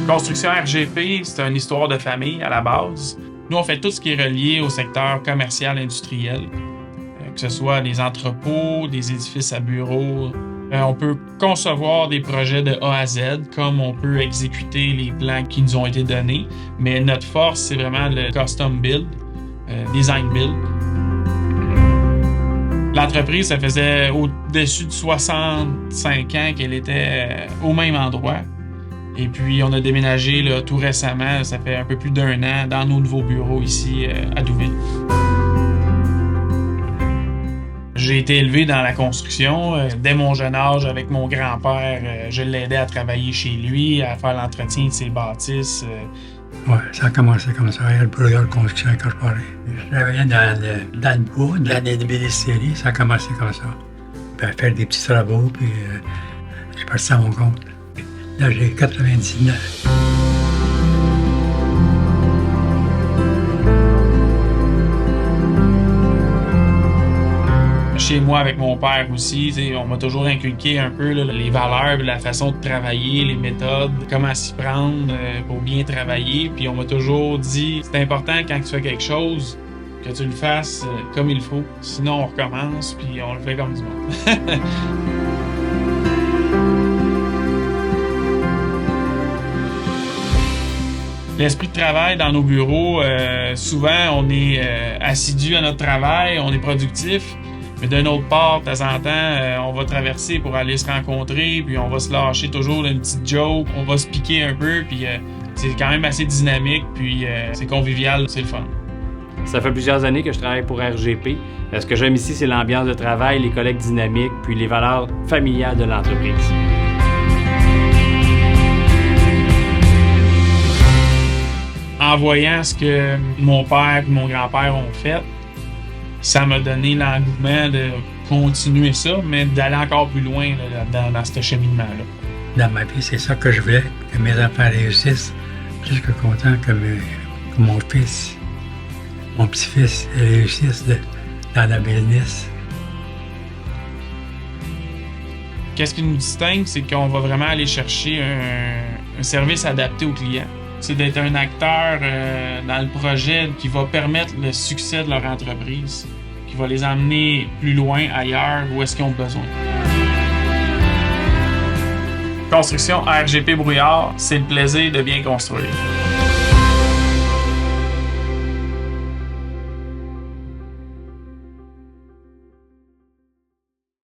Construction RGP, c'est une histoire de famille à la base. Nous, on fait tout ce qui est relié au secteur commercial industriel, que ce soit des entrepôts, des édifices à bureaux. On peut concevoir des projets de A à Z, comme on peut exécuter les plans qui nous ont été donnés, mais notre force, c'est vraiment le custom build, design build. L'entreprise, ça faisait au-dessus de 65 ans qu'elle était au même endroit. Et puis, on a déménagé là, tout récemment, ça fait un peu plus d'1 an, dans nos nouveaux bureaux ici à Douville. J'ai été élevé dans la construction. Dès mon jeune âge, avec mon grand-père, je l'aidais à travailler chez lui, à faire l'entretien de ses bâtisses. Oui, ça a commencé comme ça, le bureau de construction quand je parlais. Je travaillais dans le bois, dans les bénisseries, ça a commencé comme ça. Puis à faire des petits travaux, puis j'ai parti à mon compte. Là, j'ai 99. Chez moi, avec mon père aussi, on m'a toujours inculqué un peu là, les valeurs, la façon de travailler, les méthodes, comment s'y prendre pour bien travailler. Puis on m'a toujours dit, c'est important quand tu fais quelque chose, que tu le fasses comme il faut. Sinon, on recommence, puis on le fait comme du monde. L'esprit de travail dans nos bureaux, souvent, on est assidu à notre travail, on est productif. Mais d'un autre part, de temps en temps, on va traverser pour aller se rencontrer, puis on va se lâcher toujours une petite joke, on va se piquer un peu, puis c'est quand même assez dynamique, puis c'est convivial, c'est le fun. Ça fait plusieurs années que je travaille pour RGP. Ce que j'aime ici, c'est l'ambiance de travail, les collègues dynamiques, puis les valeurs familiales de l'entreprise. En voyant ce que mon père et mon grand-père ont fait, ça m'a donné l'engouement de continuer ça, mais d'aller encore plus loin là, dans ce cheminement-là. Dans ma vie, c'est ça que je voulais, que mes enfants réussissent. Plus que content que mon fils, mon petit-fils réussisse dans la business. Qu'est-ce qui nous distingue, c'est qu'on va vraiment aller chercher un service adapté aux clients. C'est d'être un acteur dans le projet qui va permettre le succès de leur entreprise, qui va les emmener plus loin, ailleurs, où est-ce qu'ils ont besoin. Construction RGP Brouillard, c'est le plaisir de bien construire.